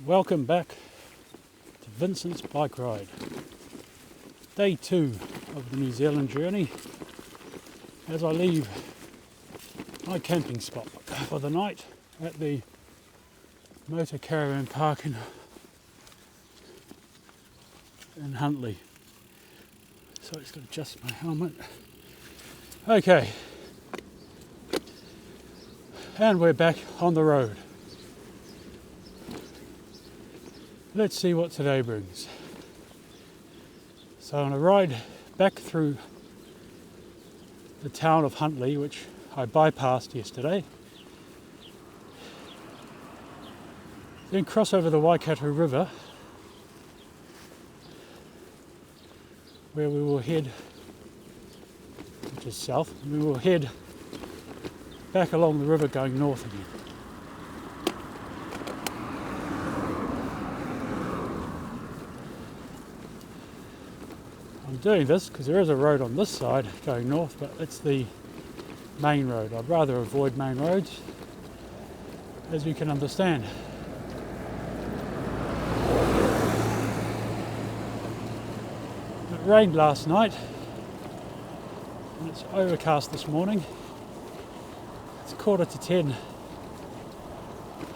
Welcome back to Vincent's Bike Ride. Day 2 of the New Zealand journey as I leave my camping spot for the night at the Motor Caravan Park in Huntly. So I just got to adjust my helmet. Okay, and we're back on the road. Let's see what today brings. So on a ride back through the town of Huntly, which I bypassed yesterday, then cross over the Waikato River, where we will head, which is south, and we will head back along the river going north again. I'm doing this because there is a road on this side going north, but it's the main road. I'd rather avoid main roads, as you can understand. It rained last night and it's overcast this morning. It's 9:45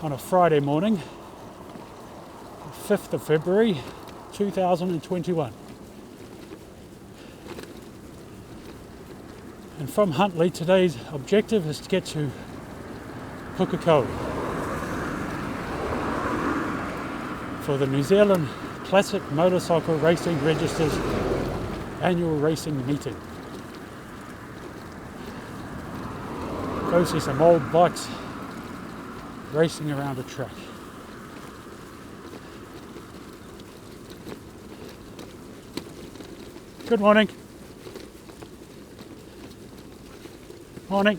on a Friday morning, 5th of February 2021. And from Huntly, today's objective is to get to Pukekohe for the New Zealand Classic Motorcycle Racing Register's annual racing meeting. Go see some old bikes racing around a track. Good morning. Morning.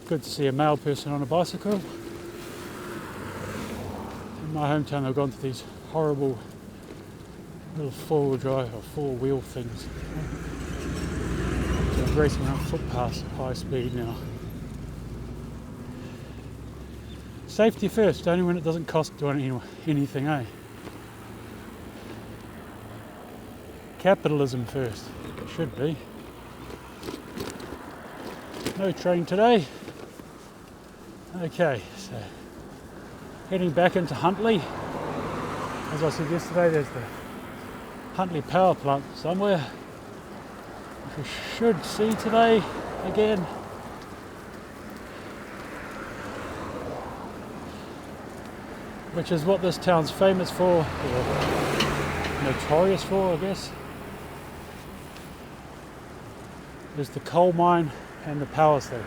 Good to see a male person on a bicycle. In my hometown they've gone to these horrible little four-wheel drive or four-wheel things. So I'm racing around footpaths at high speed now. Safety first, only when it doesn't cost doing anything, eh? Capitalism first, it should be. No train today. Okay, so heading back into Huntly. As I said yesterday, there's the Huntly power plant somewhere, which we should see today again. Which is what this town's famous for, or notorious for, I guess. There's the coal mine and the power station.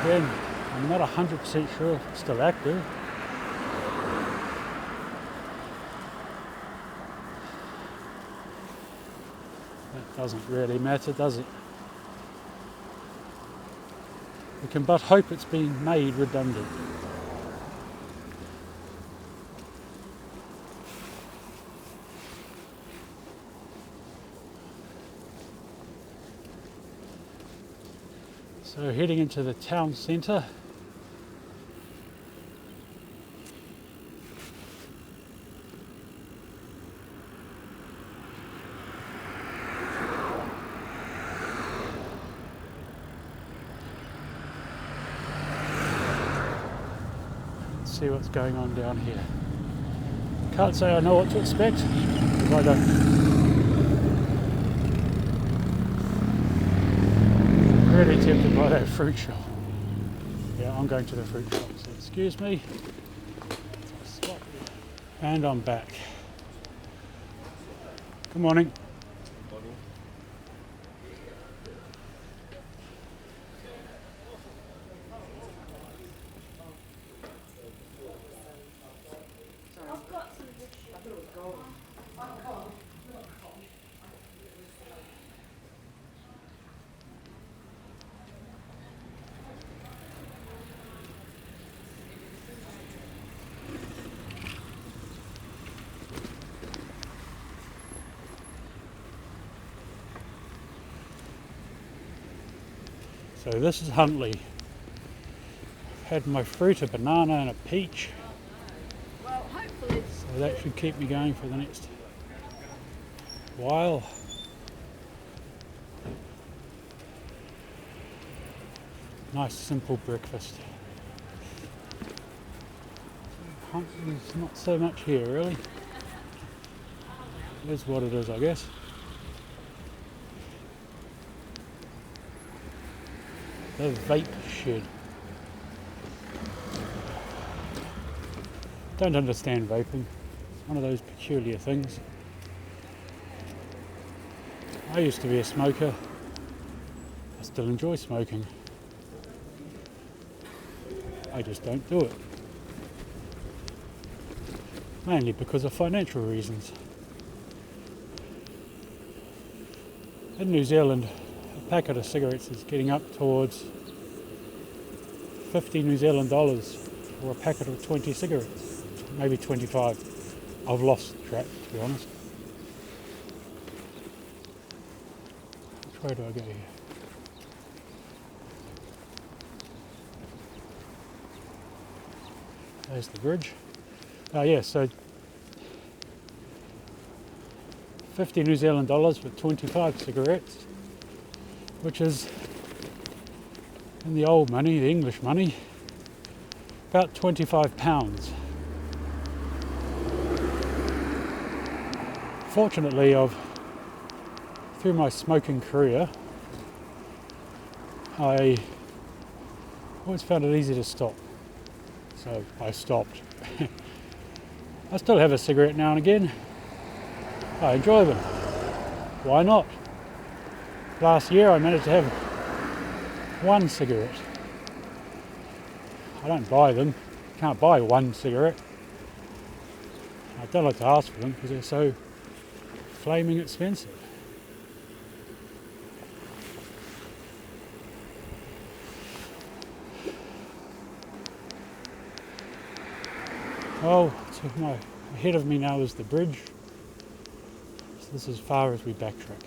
Again, I'm not 100% sure if it's still active. That doesn't really matter, does it? We can but hope it's being made redundant. So heading into the town centre. Let's see what's going on down here. Can't say I know what to expect, because I don't. Really tempted by that fruit shop. Yeah, I'm going to the fruit shop, so excuse me. And I'm back. Good morning. So this is Huntly. Had my fruit, a banana and a peach. Well, hopefully. So that should keep me going for the next while. Nice simple breakfast. There's not so much here really. It is what it is, I guess. The vape shed. Don't understand vaping. It's one of those peculiar things. I used to be a smoker. I still enjoy smoking. I just don't do it. Mainly because of financial reasons. In New Zealand, a packet of cigarettes is getting up towards 50 New Zealand dollars for a packet of 20 cigarettes. Maybe 25. I've lost track, to be honest. Which way do I go here? There's the bridge. Oh yeah, so 50 New Zealand dollars for 25 cigarettes, which is, in the old money, the English money, about £25. Fortunately, through my smoking career, I always found it easy to stop. So I stopped. I still have a cigarette now and again. I enjoy them. Why not? Last year I managed to have one cigarette. I don't buy them. You can't buy one cigarette. I don't like to ask for them because they're so flaming expensive. Well, ahead of me now is the bridge. So this is as far as we backtrack.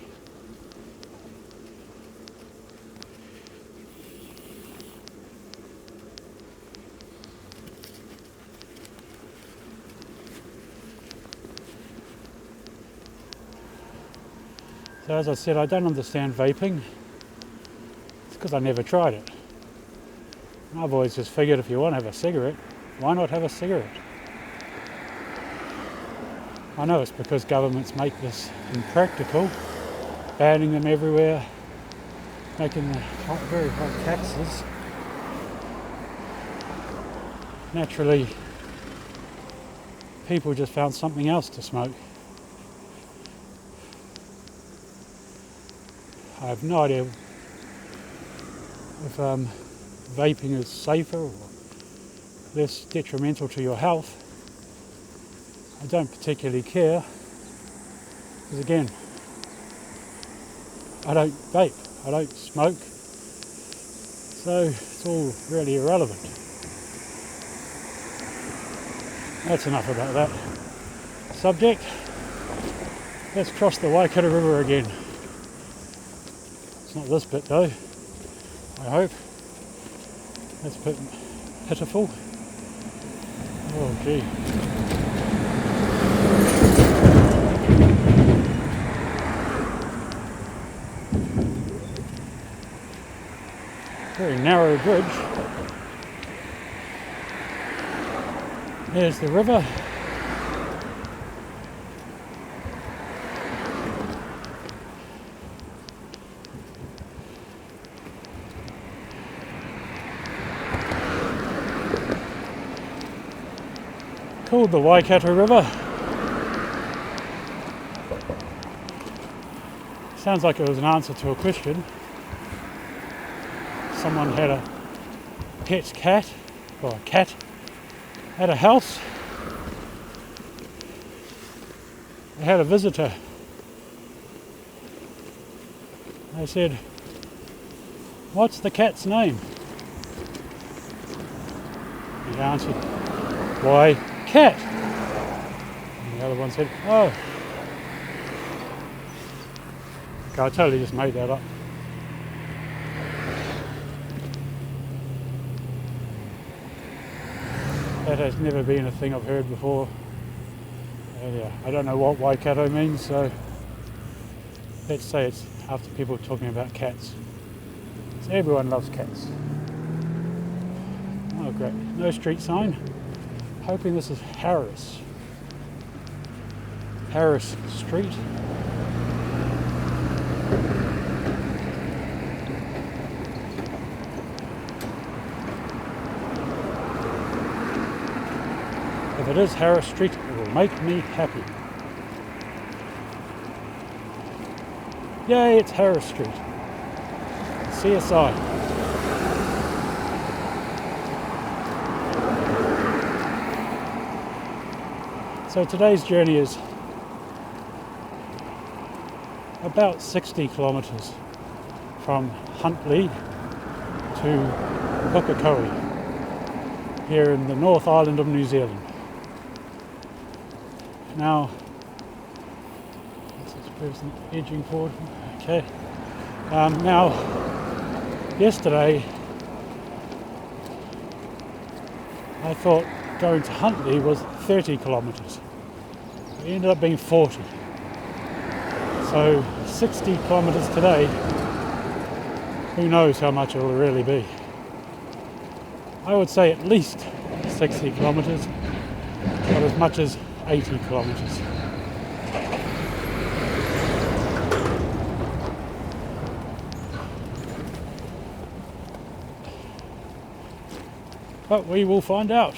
So as I said, I don't understand vaping. It's because I never tried it. I've always just figured if you want to have a cigarette, why not have a cigarette? I know it's because governments make this impractical, banning them everywhere, making the very high taxes. Naturally, people just found something else to smoke. I have no idea if vaping is safer or less detrimental to your health. I don't particularly care, because again, I don't vape, I don't smoke, so it's all really irrelevant. That's enough about that subject. Let's cross the Waikato River again. It's not this bit though, I hope. That's a bit pitiful. Oh gee. Very narrow bridge. There's the river. Called the Waikato River. Sounds like it was an answer to a question. Someone had a pet cat, or a cat, at a house. They had a visitor. They said, "What's the cat's name?" He answered, "Why, cat." And the other one said, "Oh." Okay, I totally just made that up. That has never been a thing I've heard before. Yeah, I don't know what Waikato means, so let's say it's after people talking about cats. So everyone loves cats. Oh great, no street sign. Hoping this is Harris Street. If it is Harris Street, it will make me happy. Yay, it's Harris Street. CSI. So today's journey is about 60 kilometres from Huntly to Pukekohe, here in the North Island of New Zealand. Now, this person edging forward. Okay. Now, yesterday I thought going to Huntly was 30 kilometres. It ended up being 40. So 60 kilometres today, who knows how much it will really be. I would say at least 60 kilometres, not as much as 80 kilometres. But we will find out.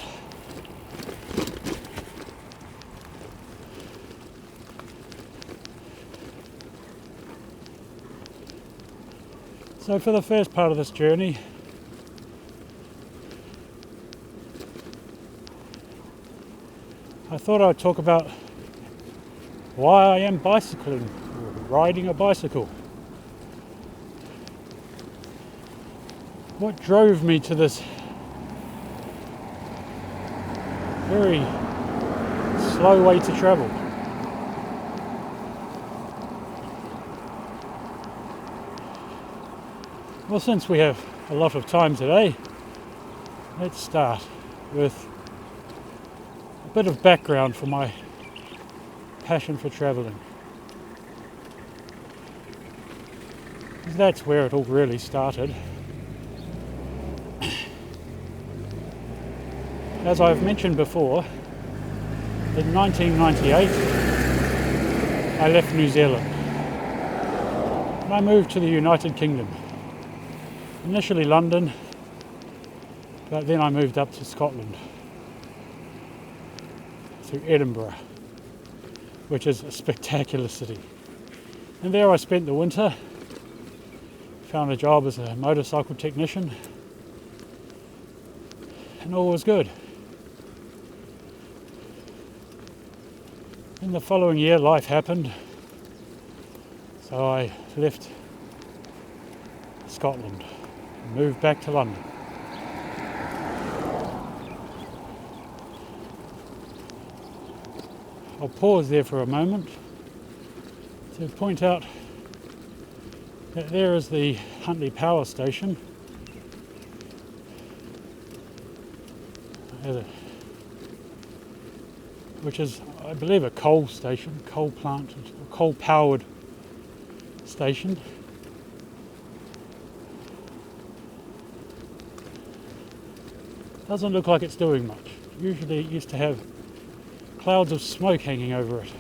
So for the first part of this journey, I thought I'd talk about why I am bicycling, or riding a bicycle. What drove me to this very slow way to travel? Well, since we have a lot of time today, let's start with a bit of background for my passion for travelling. That's where it all really started. As I've mentioned before, in 1998 I left New Zealand and I moved to the United Kingdom. Initially London, but then I moved up to Scotland, to Edinburgh, which is a spectacular city. And there I spent the winter, found a job as a motorcycle technician, and all was good. In the following year, life happened, so I left Scotland and moved back to London. I'll pause there for a moment to point out that there is the Huntly Power Station, which is, I believe, a coal station, coal plant, coal powered station. Doesn't look like it's doing much. Usually it used to have clouds of smoke hanging over it.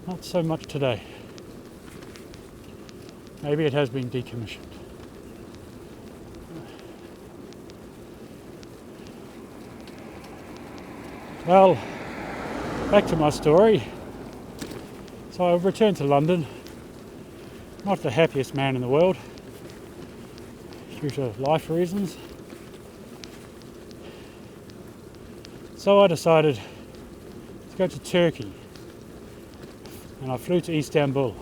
Not so much today. Maybe it has been decommissioned. Well, back to my story. So I returned to London. Not the happiest man in the world, due to life reasons. So I decided to go to Turkey, and I flew to Istanbul.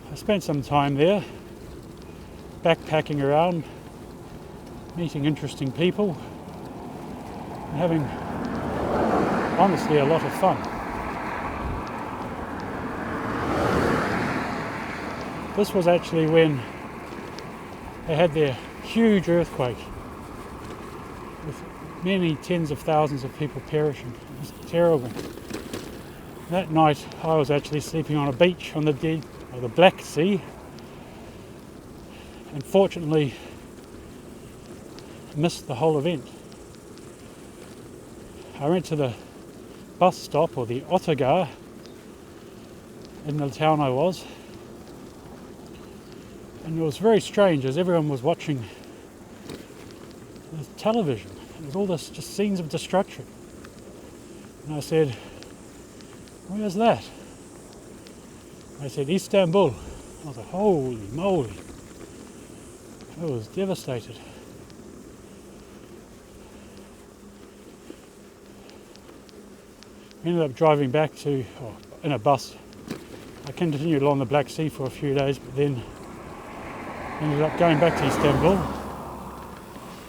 I spent some time there, backpacking around, meeting interesting people, and having, honestly, a lot of fun. This was actually when they had their huge earthquake with many tens of thousands of people perishing. It was terrible. That night I was actually sleeping on a beach on the Black Sea, and fortunately missed the whole event. I went to the bus stop, or the Otagar, in the town I was, and it was very strange as everyone was watching the television. It was all this just scenes of destruction. And I said, "Where's that?" I said, "Istanbul." I was like, holy moly. I was devastated. I ended up driving back in a bus. I continued along the Black Sea for a few days, but then ended up going back to Istanbul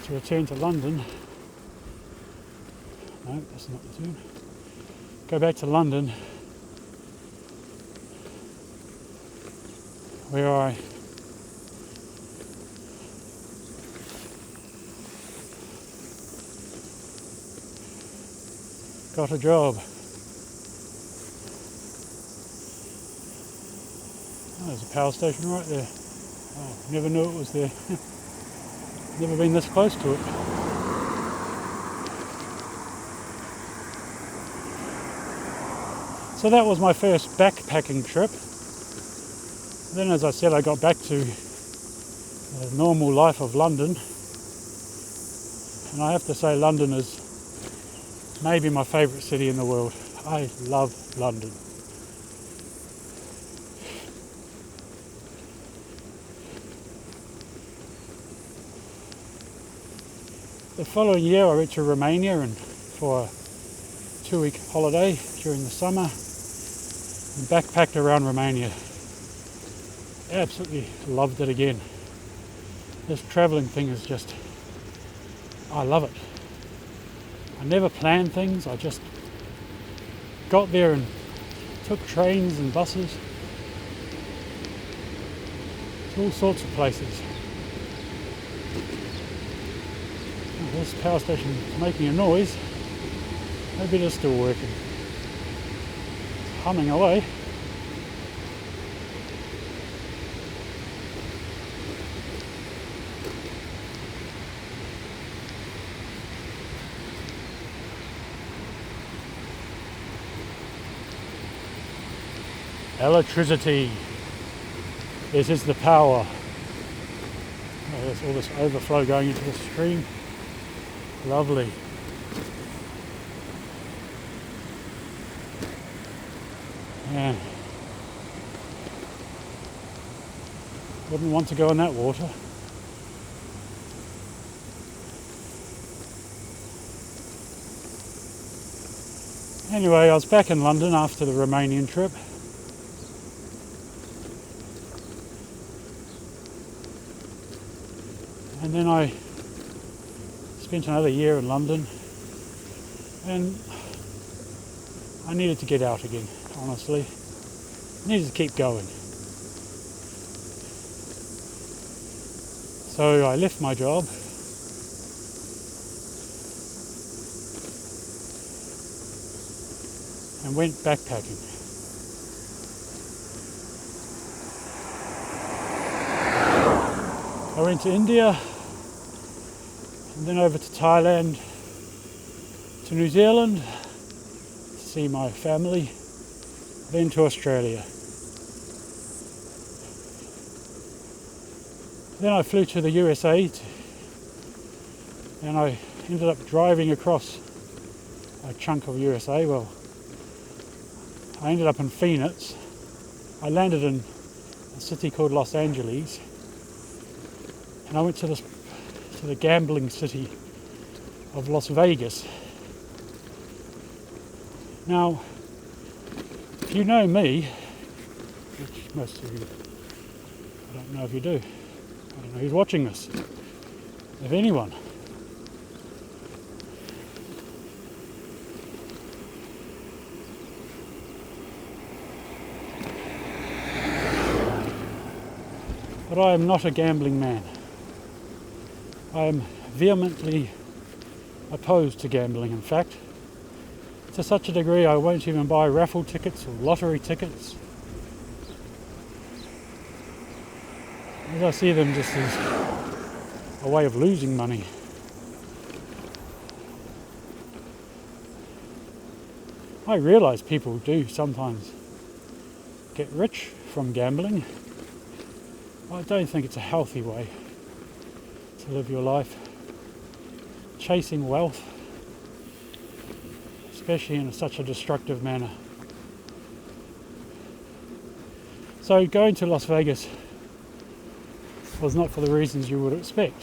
to return to London. No, that's not the tune. Go back to London, where I got a job. Oh, there's a power station right there. Oh, never knew it was there. Never been this close to it. So that was my first backpacking trip. Then, as I said, I got back to the normal life of London. And I have to say, London is maybe my favourite city in the world. I love London. The following year I went to Romania and for a 2-week holiday during the summer and backpacked around Romania. Absolutely loved it again. This travelling thing is just, I love it. I never planned things, I just got there and took trains and buses to all sorts of places. Oh, this power station is making a noise. Maybe it is still working. It's humming away. Electricity. This is the power. Oh, there's all this overflow going into the stream. Lovely. Yeah. Wouldn't want to go in that water. Anyway, I was back in London after the Romanian trip. And then I spent another year in London, and I needed to get out again, honestly. I needed to keep going. So I left my job and went backpacking. I went to India, and then over to Thailand, to New Zealand to see my family, then to Australia. Then I flew to the USA and I ended up driving across a chunk of USA. Well, I ended up in Phoenix. I landed in a city called Los Angeles, and I went to the gambling city of Las Vegas. Now, if you know me, which most of you, I don't know if you do, I don't know who's watching this, if anyone. But I am not a gambling man. I am vehemently opposed to gambling, in fact. To such a degree I won't even buy raffle tickets or lottery tickets, as I see them just as a way of losing money. I realise people do sometimes get rich from gambling. I don't think it's a healthy way to live your life. Chasing wealth, especially in such a destructive manner. So going to Las Vegas was not for the reasons you would expect.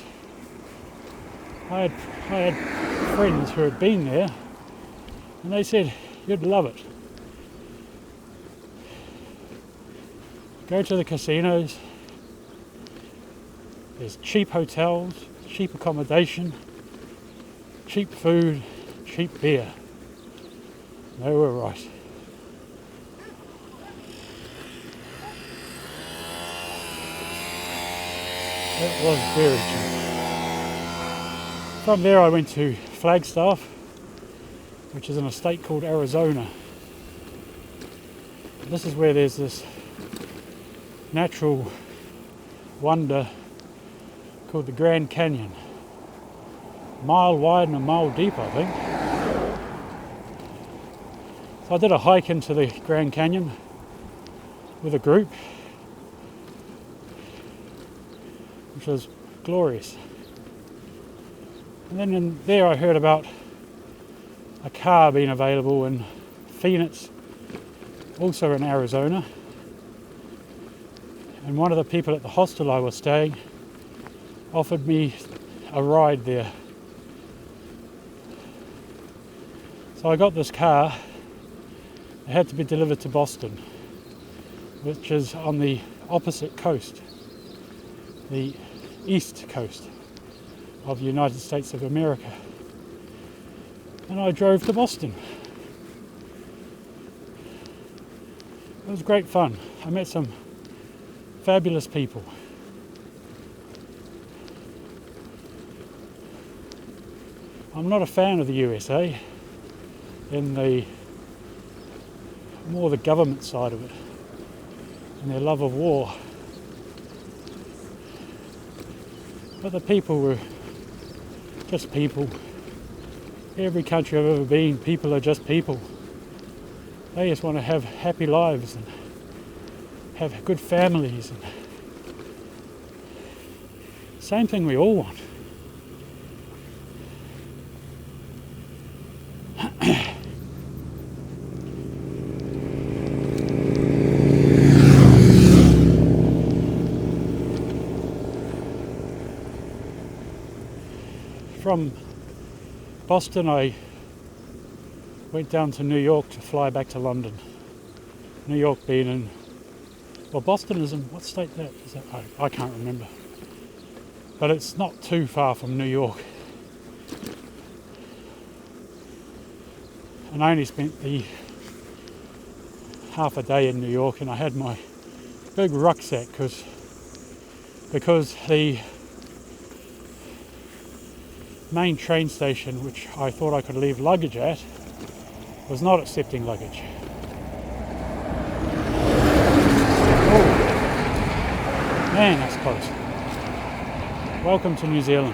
I had friends who had been there and they said, "You'd love it. Go to the casinos, there's cheap hotels, cheap accommodation, cheap food, cheap beer." They were right. It was very cheap. From there I went to Flagstaff, which is in a state called Arizona. This is where there's this natural wonder called the Grand Canyon. A mile wide and a mile deep, I think. So I did a hike into the Grand Canyon with a group, which was glorious. And then in there I heard about a car being available in Phoenix, also in Arizona. And one of the people at the hostel I was staying offered me a ride there. So I got this car. It had to be delivered to Boston, which is on the opposite coast, the east coast of the United States of America. And I drove to Boston. It was great fun. I met some fabulous people. I'm not a fan of the USA in the more the government side of it and their love of war. But the people were just people. Every country I've ever been, people are just people. They just want to have happy lives and have good families. And same thing we all want. From Boston I went down to New York to fly back to London. New York being in, well, Boston is in, what state that is that? I can't remember. But it's not too far from New York. And I only spent the half a day in New York, and I had my big rucksack because the main train station, which I thought I could leave luggage at, was not accepting luggage. Oh, man, that's close. Welcome to New Zealand.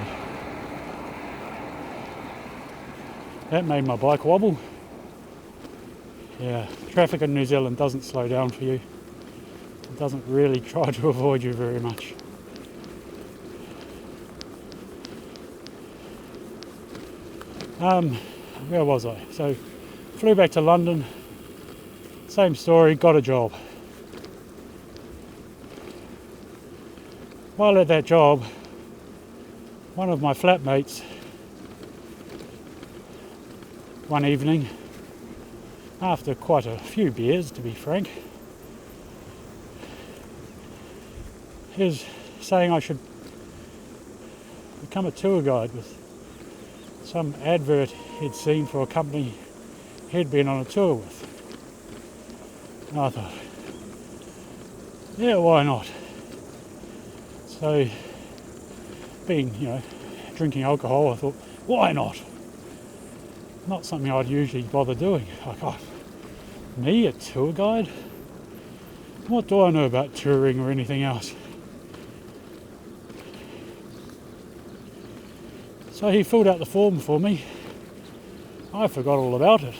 That made my bike wobble. Yeah, traffic in New Zealand doesn't slow down for you. It doesn't really try to avoid you very much. Where was I? So, flew back to London, same story, got a job. While at that job, one of my flatmates, one evening, after quite a few beers to be frank, is saying I should become a tour guide with some advert he'd seen for a company he'd been on a tour with. And I thought, yeah, why not? So, being, drinking alcohol, I thought, why not? Not something I'd usually bother doing. Like, oh, me, a tour guide? What do I know about touring or anything else? So he filled out the form for me. I forgot all about it.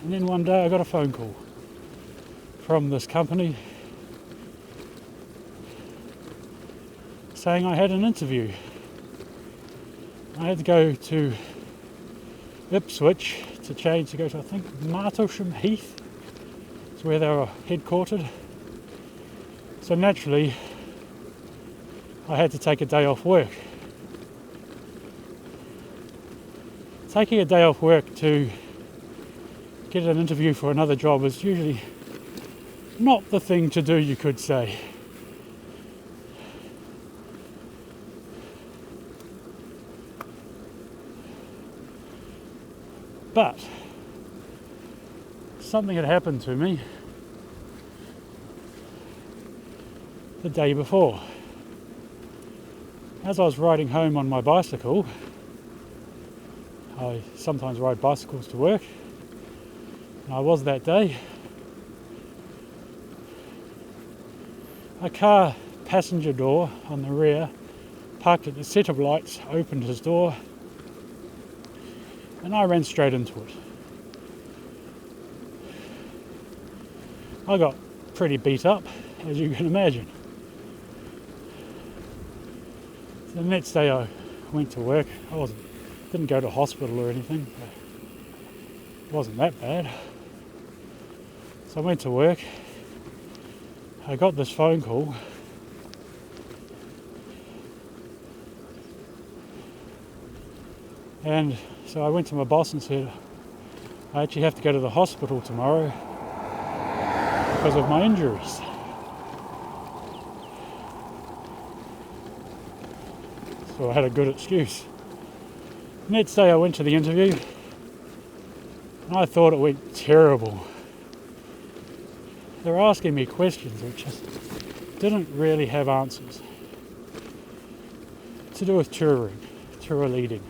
And then one day I got a phone call from this company saying I had an interview. I had to go to Ipswich to go to, I think, Martlesham Heath. It's where they were headquartered. So naturally, I had to take a day off work. Taking a day off work to get an interview for another job is usually not the thing to do, you could say. But something had happened to me the day before. As I was riding home on my bicycle, I sometimes ride bicycles to work, and I was that day. A car passenger door on the rear parked at the set of lights, opened his door, and I ran straight into it. I got pretty beat up, as you can imagine. So the next day I went to work. Didn't go to hospital or anything. It wasn't that bad. So I went to work. I got this phone call. And so I went to my boss and said, I actually have to go to the hospital tomorrow because of my injuries. So I had a good excuse. Next day I went to the interview and I thought it went terrible. They were asking me questions which just didn't really have answers. To do with touring, tour leading,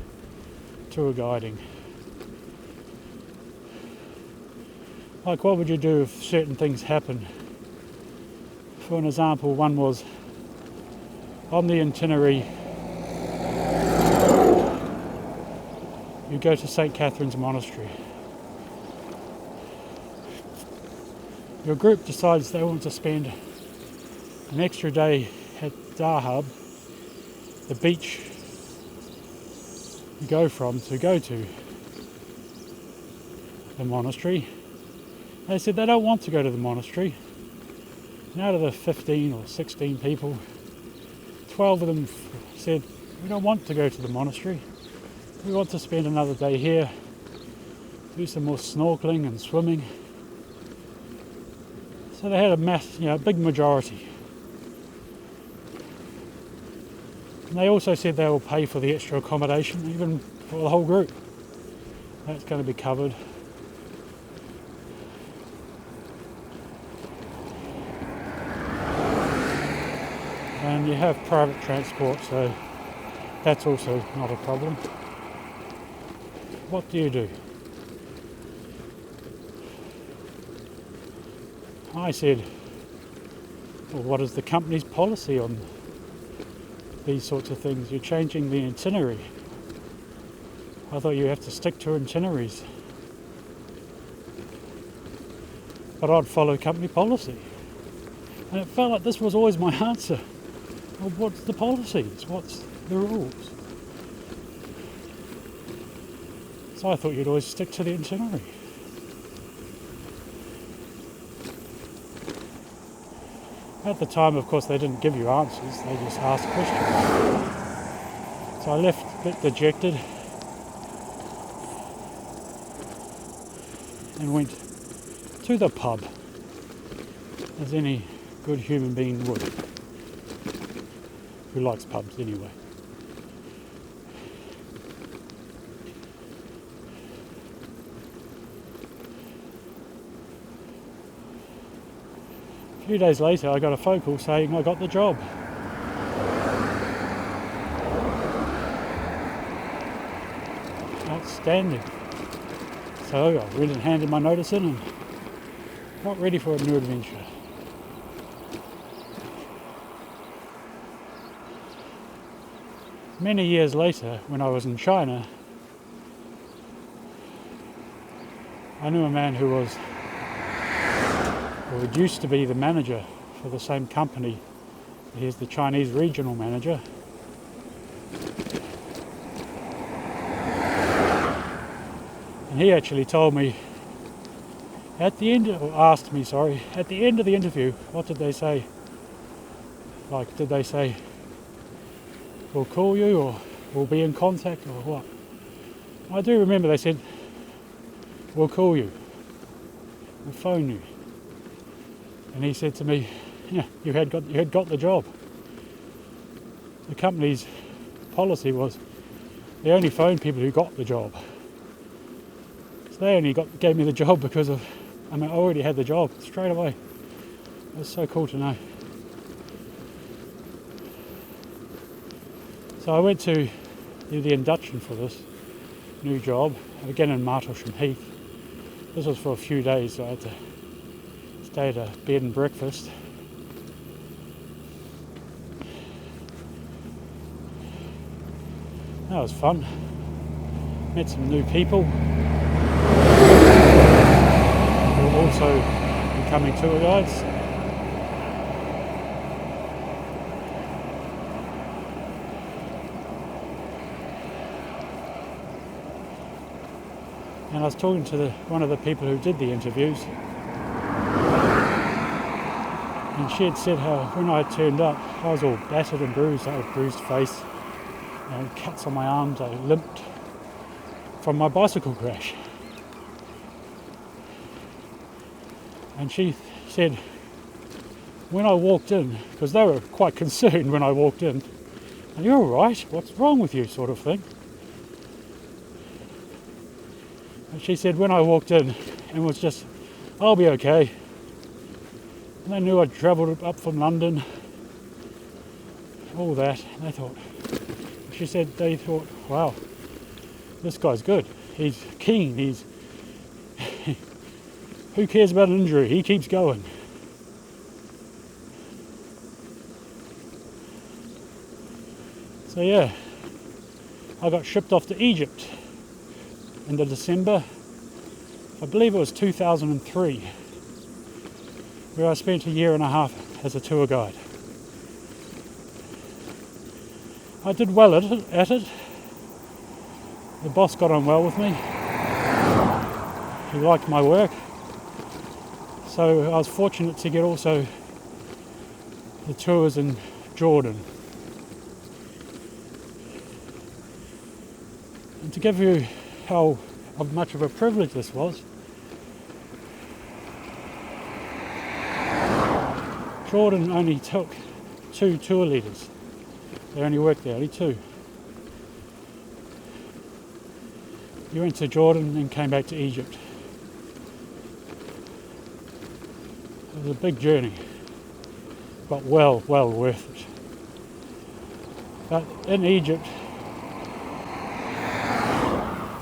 tour guiding. Like, what would you do if certain things happen? For an example, one was on the itinerary, you go to St. Catherine's Monastery. Your group decides they want to spend an extra day at Dahab, the beach you go from to go to the monastery. They said they don't want to go to the monastery. And out of the 15 or 16 people, 12 of them said, we don't want to go to the monastery. We want to spend another day here, do some more snorkeling and swimming. So they had a big majority. And they also said they will pay for the extra accommodation, even for the whole group. That's going to be covered. And you have private transport, so that's also not a problem. What do you do? I said, well, what is the company's policy on these sorts of things? You're changing the itinerary. I thought you have to stick to itineraries. But I'd follow company policy. And it felt like this was always my answer. Well, what's the policies? What's the rules? So I thought you'd always stick to the itinerary. At the time, of course, they didn't give you answers, they just asked questions. So I left a bit dejected and went to the pub, as any good human being would, who likes pubs anyway. A few days later, I got a phone call saying I got the job. Outstanding. So I went and handed my notice in and got ready for a new adventure. Many years later, when I was in China, I knew a man who used to be the manager for the same company. He's the Chinese regional manager. And he actually told me at the end of the interview, what did they say? Like, did they say, we'll call you, or we'll be in contact, or what? I do remember they said, we'll call you, we'll phone you. And he said to me, yeah, you had got the job. The company's policy was they only phoned people who got the job. So they only gave me the job because I already had the job straight away. It was so cool to know. So I went to do the induction for this new job, again in Martlesham Heath. This was for a few days, so I had to stay at a bed and breakfast. That was fun. Met some new people who were also becoming tour guides. And I was talking to one of the people who did the interviews, and she had said how when I turned up, I was all battered and bruised. I had a bruised face, cuts on my arms. I limped from my bicycle crash. And she said, when I walked in, because they were quite concerned when I walked in, "Are you all right? What's wrong with you?" sort of thing. And she said when I walked in and was just, "I'll be okay." And they knew I'd travelled up from London, all that. And they thought, they thought, wow, this guy's good. He's keen. Who cares about an injury? He keeps going. So yeah, I got shipped off to Egypt in December, I believe it was 2003, where I spent a year and a half as a tour guide. I did well at it. The boss got on well with me. He liked my work. So I was fortunate to get also the tours in Jordan. And to give you how much of a privilege this was, Jordan only took 2 tour leaders. They only worked there, only 2. You went to Jordan and came back to Egypt. It was a big journey, but well worth it. But in Egypt,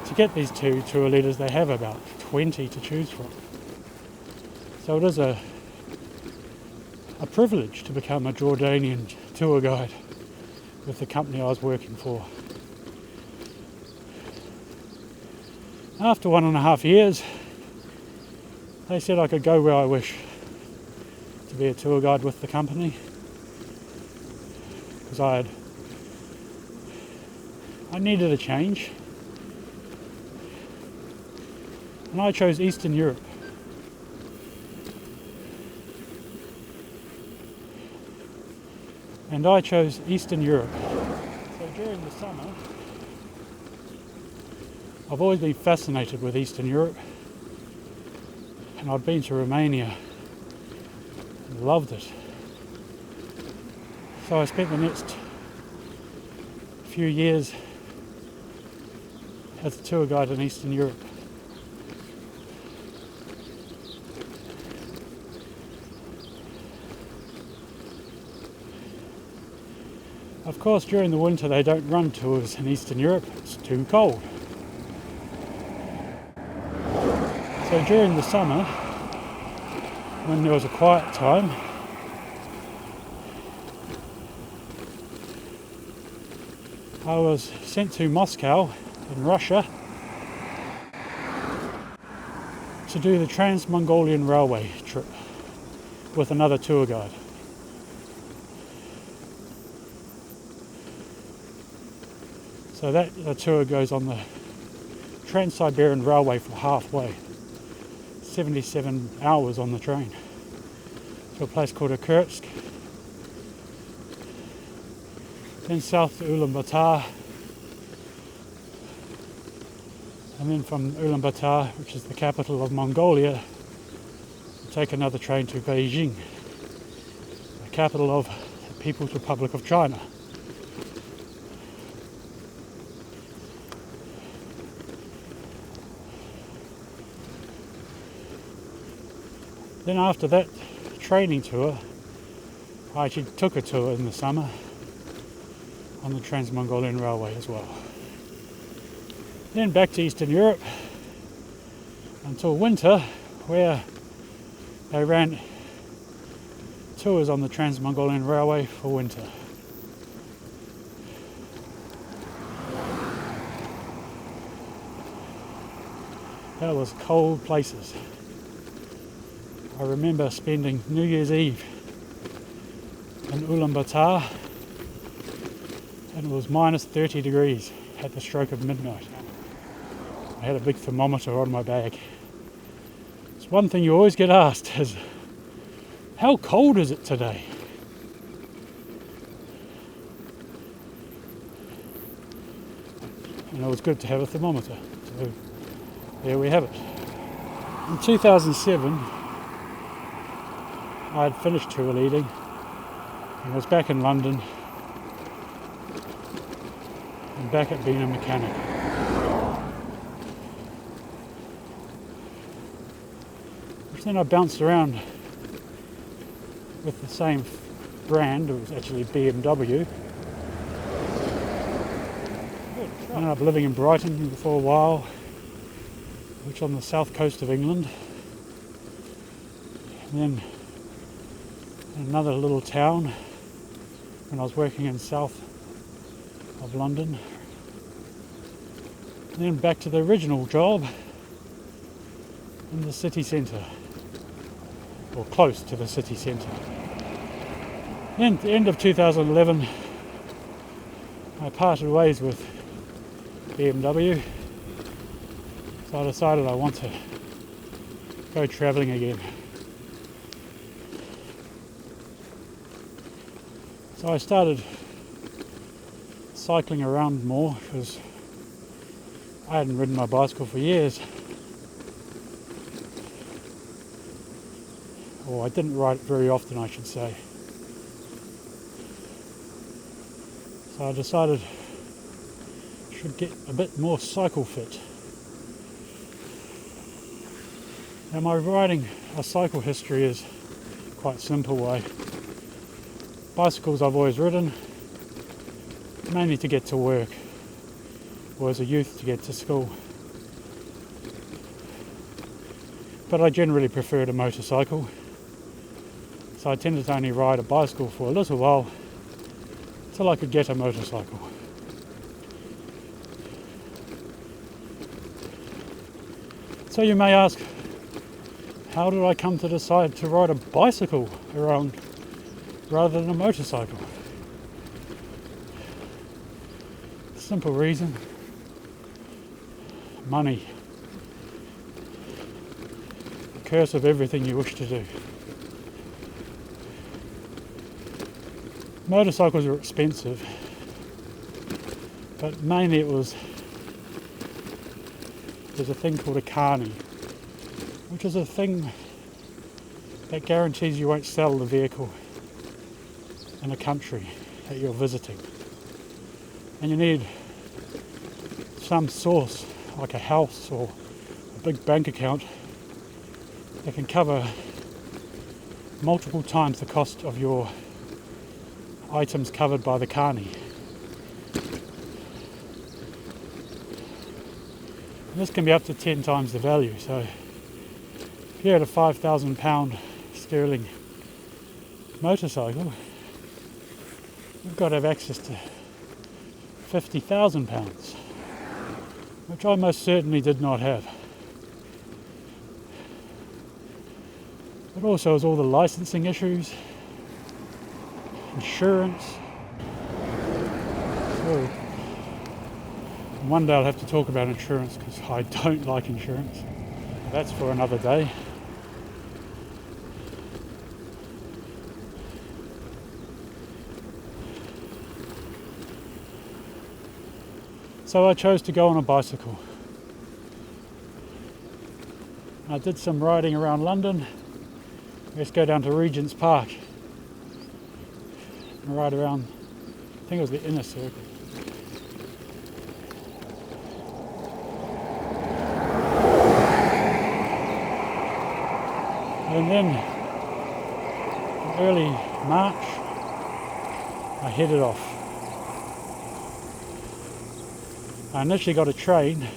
to get these 2 tour leaders, they have about 20 to choose from. So it is a privilege to become a Jordanian tour guide with the company I was working for. After 1.5 years, they said I could go where I wish to be a tour guide with the company, because I needed a change, and I chose Eastern Europe. So during the summer, I've always been fascinated with Eastern Europe, and I'd been to Romania and loved it. So I spent the next few years as a tour guide in Eastern Europe. Of course, during the winter they don't run tours in Eastern Europe, it's too cold. So during the summer, when there was a quiet time, I was sent to Moscow in Russia to do the Trans-Mongolian Railway trip with another tour guide. So the tour goes on the Trans-Siberian Railway for halfway, 77 hours on the train, to a place called Irkutsk, then south to Ulaanbaatar, and then from Ulaanbaatar, which is the capital of Mongolia, take another train to Beijing, the capital of the People's Republic of China. Then after that training tour, I actually took a tour in the summer on the Trans-Mongolian Railway as well. Then back to Eastern Europe until winter, where they ran tours on the Trans-Mongolian Railway for winter. That was cold places. I remember spending New Year's Eve in Ulaanbaatar, and it was minus 30 degrees at the stroke of midnight. I had a big thermometer on my bag. It's one thing you always get asked is, how cold is it today? And it was good to have a thermometer. So there we have it. In 2007, I had finished tour leading and was back in London and back at being a mechanic. Which then I bounced around with the same brand. It was actually BMW. I ended up living in Brighton for a while, which is on the south coast of England. And then in another little town when I was working in south of London. And then back to the original job in the city centre, or close to the city centre. Then at the end of 2011, I parted ways with BMW, so I decided I want to go travelling again. So I started cycling around more because I hadn't ridden my bicycle for years. Or I didn't ride it very often, I should say. So I decided I should get a bit more cycle fit. Now my riding a cycle history is quite simple way. Bicycles I've always ridden, mainly to get to work, or as a youth to get to school. But I generally preferred a motorcycle, so I tended to only ride a bicycle for a little while till I could get a motorcycle. So you may ask, how did I come to decide to ride a bicycle around rather than a motorcycle? Simple reason: money. The curse of everything you wish to do. Motorcycles are expensive, but mainly there's a thing called a carny, which is a thing that guarantees you won't sell the vehicle in a country that you're visiting. And you need some source, like a house or a big bank account, that can cover multiple times the cost of your items covered by the carny. And this can be up to 10 times the value. So if you had a £5,000 sterling motorcycle, you've got to have access to £50,000, which I most certainly did not have. But also as all the licensing issues, insurance. So one day I'll have to talk about insurance because I don't like insurance. That's for another day. So I chose to go on a bicycle. I did some riding around London. Let's go down to Regent's Park and ride around, I think it was the inner circle. And then in early March I headed off. I initially got a train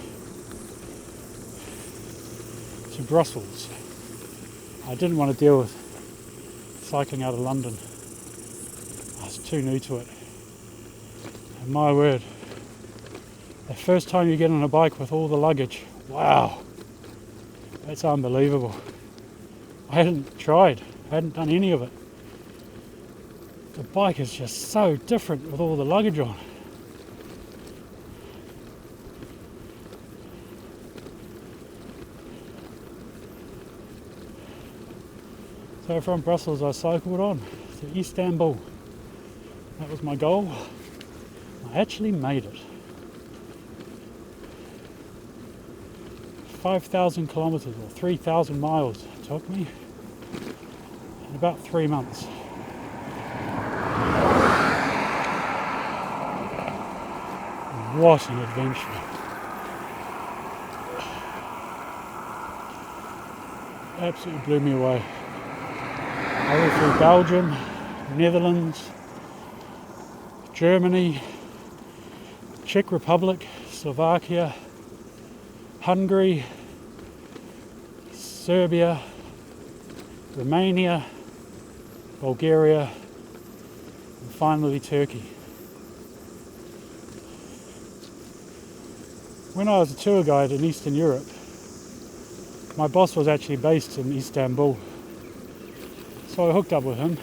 to Brussels. I didn't want to deal with cycling out of London. I was too new to it. And my word, the first time you get on a bike with all the luggage, wow, that's unbelievable. I hadn't tried, I hadn't done any of it. The bike is just so different with all the luggage on. So from Brussels I cycled on to Istanbul. That was my goal. I actually made it. 5,000 kilometres or 3,000 miles it took me in about 3 months. What an adventure. Absolutely blew me away. I went through Belgium, Netherlands, Germany, Czech Republic, Slovakia, Hungary, Serbia, Romania, Bulgaria, and finally Turkey. When I was a tour guide in Eastern Europe, my boss was actually based in Istanbul. So I hooked up with him.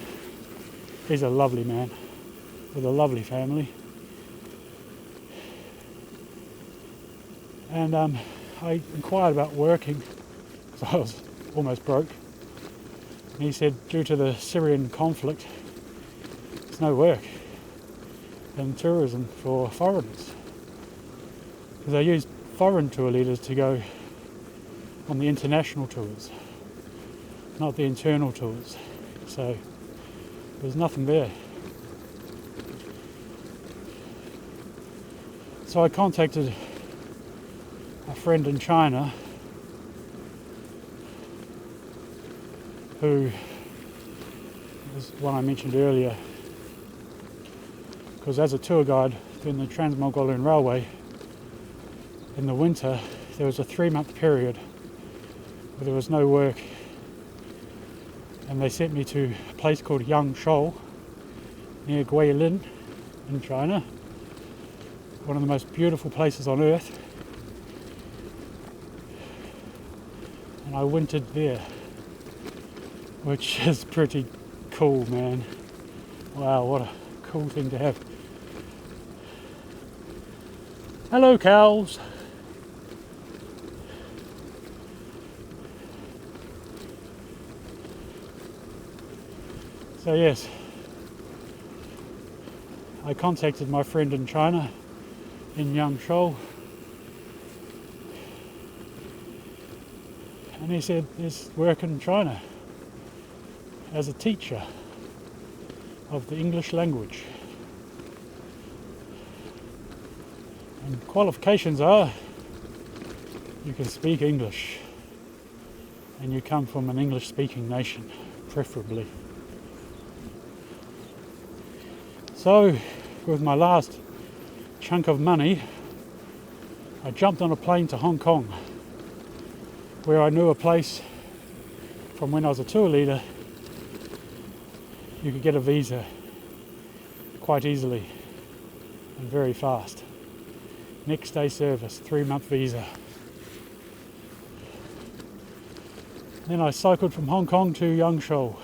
He's a lovely man with a lovely family. And I inquired about working, because I was almost broke. And he said due to the Syrian conflict, there's no work in tourism for foreigners. Because they used foreign tour leaders to go on the international tours, not the internal tours. So there's nothing there. So I contacted a friend in China who was one I mentioned earlier, because as a tour guide doing the Trans-Mongolian Railway in the winter, there was a 3-month period where there was no work, and they sent me to a place called Yangshuo near Guilin in China, one of the most beautiful places on earth, and I wintered there, which is pretty cool, man. Wow, what a cool thing to have. Hello, cows. So yes, I contacted my friend in China, in Yangshuo, and he said there's work in China as a teacher of the English language. And qualifications are you can speak English and you come from an English speaking nation, preferably. So with my last chunk of money, I jumped on a plane to Hong Kong, where I knew a place from when I was a tour leader. You could get a visa quite easily and very fast. Next day service, 3-month visa. Then I cycled from Hong Kong to Yangshuo,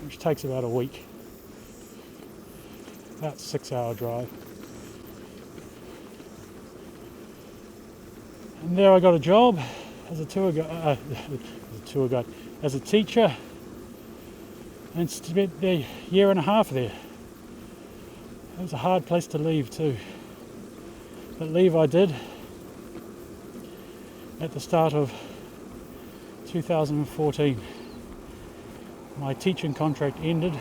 which takes about a week. About 6-hour drive. And there I got a job as a tour guide, as a teacher, and spent a year and a half there. It was a hard place to leave too, but leave I did at the start of 2014. My teaching contract ended.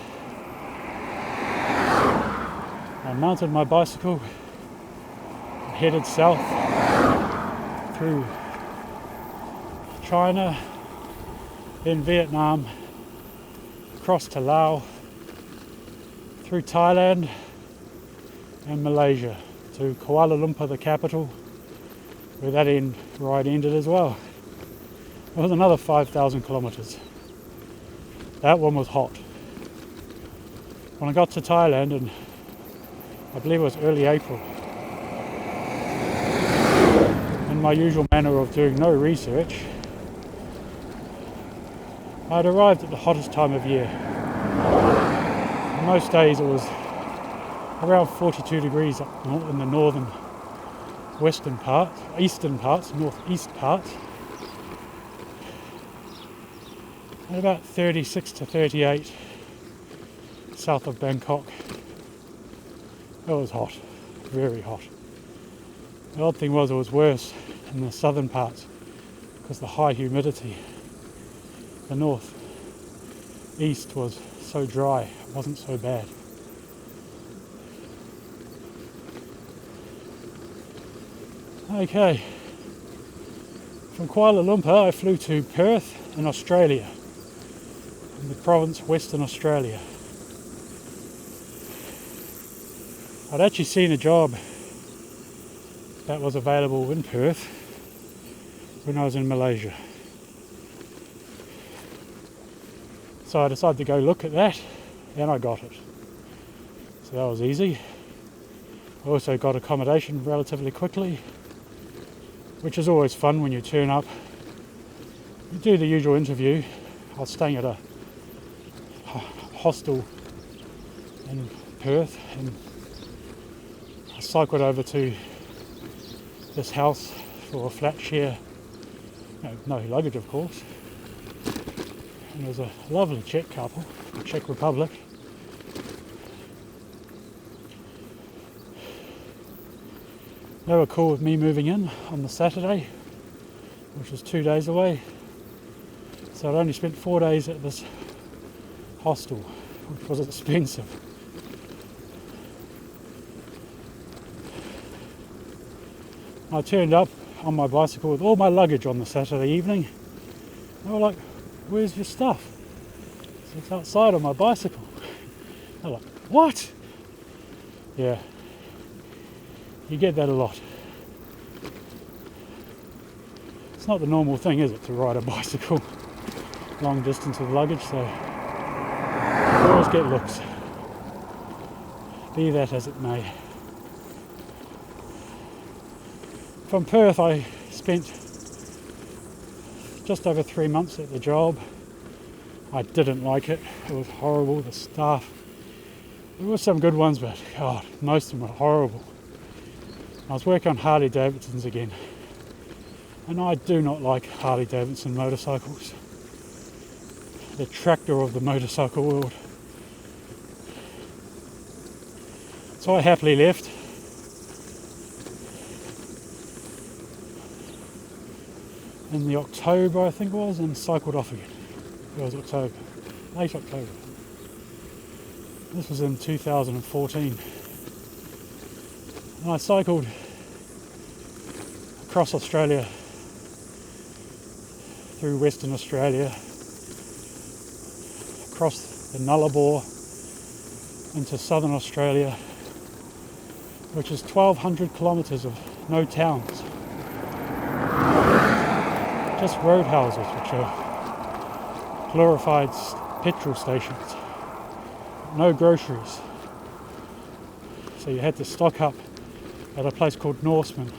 I mounted my bicycle and headed south through China, then Vietnam, across to Laos, through Thailand and Malaysia to Kuala Lumpur, the capital, where that ride ended as well. It was another 5,000 kilometres. That one was hot. When I got to Thailand, and I believe it was early April, in my usual manner of doing no research, I'd arrived at the hottest time of year. Most days it was around 42 degrees up in the northern western part, eastern parts, northeast parts, and about 36 to 38 south of Bangkok. It was hot, very hot. The odd thing was it was worse in the southern parts because the high humidity. The north east was so dry, it wasn't so bad. Okay, from Kuala Lumpur I flew to Perth in Australia, in the province Western Australia. I'd actually seen a job that was available in Perth when I was in Malaysia. So I decided to go look at that, and I got it. So that was easy. I also got accommodation relatively quickly, which is always fun when you turn up. You do the usual interview. I was staying at a hostel in Perth, and I cycled over to this house for a flat share. No luggage, of course. And it was a lovely Czech couple, the Czech Republic. They were cool with me moving in on the Saturday, which was 2 days away. So I'd only spent 4 days at this hostel, which was expensive. I turned up on my bicycle with all my luggage on the Saturday evening. They were like, "Where's your stuff?" So it's outside on my bicycle. They're like, "What?" Yeah, you get that a lot. It's not the normal thing, is it, to ride a bicycle long distance with luggage, so you always get looks. Be that as it may. From Perth I spent just over 3 months at the job. I didn't like it. It was horrible, the staff. There were some good ones, but God, most of them were horrible. I was working on Harley Davidsons again, and I do not like Harley Davidson motorcycles. The tractor of the motorcycle world. So I happily left. In the October, I think it was, and cycled off again. It was October, late October. This was in 2014. And I cycled across Australia, through Western Australia, across the Nullarbor into Southern Australia, which is 1,200 kilometres of no towns. Just roadhouses, which are glorified petrol stations. No groceries. So you had to stock up at a place called Norseman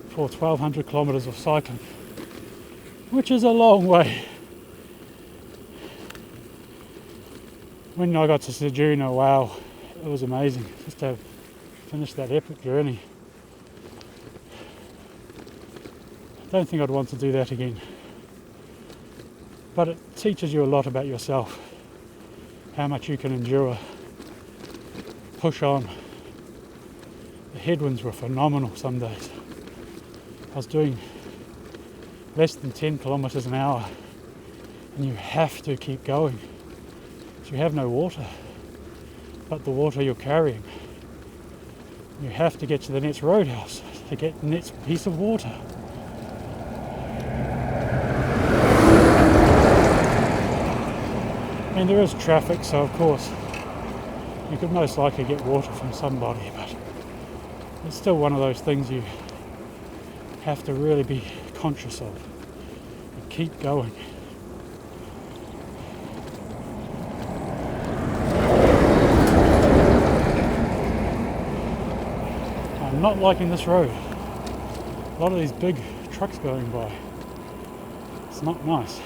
for 1,200 kilometres of cycling, which is a long way. When I got to Ceduna, wow, it was amazing just to have finished that epic journey. I don't think I'd want to do that again. But it teaches you a lot about yourself, how much you can endure, push on. The headwinds were phenomenal some days. I was doing less than 10 kilometres an hour, and you have to keep going. You have no water, but the water you're carrying. You have to get to the next roadhouse to get the next piece of water. And there is traffic, so of course you could most likely get water from somebody, but it's still one of those things you have to really be conscious of and keep going. I'm not liking this road. A lot of these big trucks going by. It's not nice.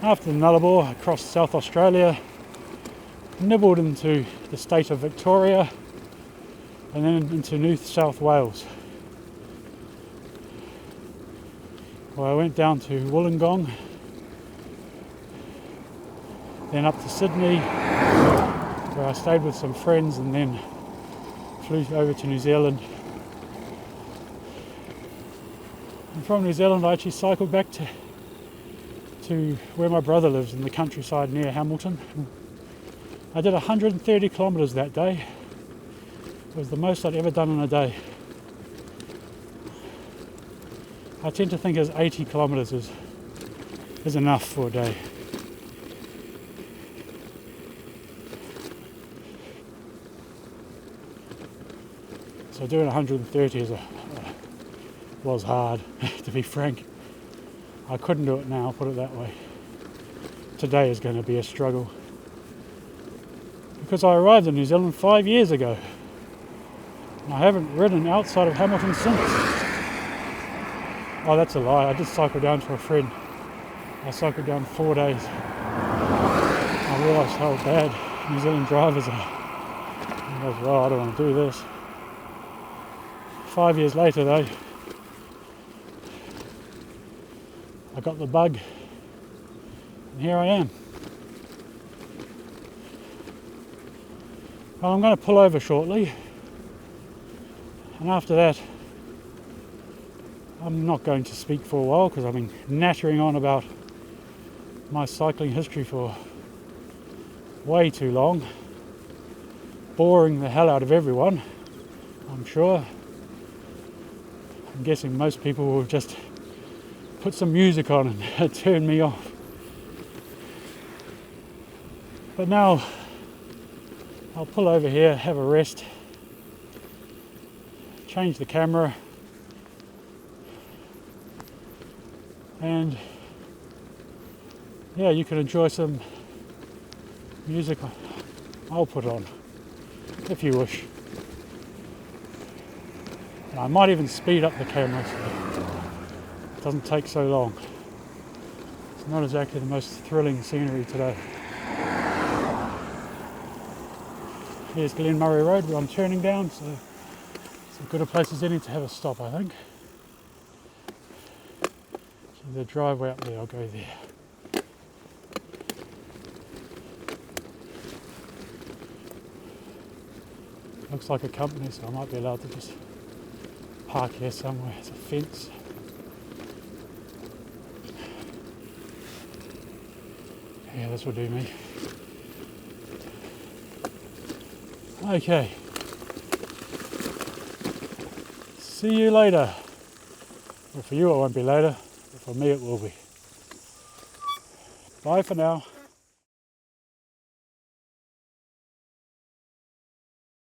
After the Nullarbor, I crossed South Australia, nibbled into the state of Victoria, and then into New South Wales. Well, I went down to Wollongong, then up to Sydney, where I stayed with some friends, and then flew over to New Zealand. And from New Zealand I actually cycled back to where my brother lives in the countryside near Hamilton. I did 130 kilometres that day. It was the most I'd ever done in a day. I tend to think as 80 kilometres is enough for a day. So doing 130 was hard, to be frank. I couldn't do it now, put it that way. Today is going to be a struggle. Because I arrived in New Zealand 5 years ago. And I haven't ridden outside of Hamilton since. Oh, that's a lie. I just cycled down to a friend. I cycled down 4 days. I realised how bad New Zealand drivers are. And I was, well, I don't want to do this. 5 years later though, I got the bug, and here I am. Well, I'm going to pull over shortly, and after that I'm not going to speak for a while because I've been nattering on about my cycling history for way too long, boring the hell out of everyone, I'm sure. I'm guessing most people will just put some music on and turn me off. But now I'll pull over here, have a rest, change the camera, and yeah, you can enjoy some music. I'll put on if you wish. And I might even speed up the camera so it doesn't take so long. It's not exactly the most thrilling scenery today. Here's Glen Murray Road where I'm turning down, so it's as good a place as any to have a stop, I think. So the driveway up there, I'll go there. Looks like a company, so I might be allowed to just park here somewhere. It's a fence. Yeah, this will do me. Okay. See you later. Well, for you it won't be later, but for me it will be. Bye for now.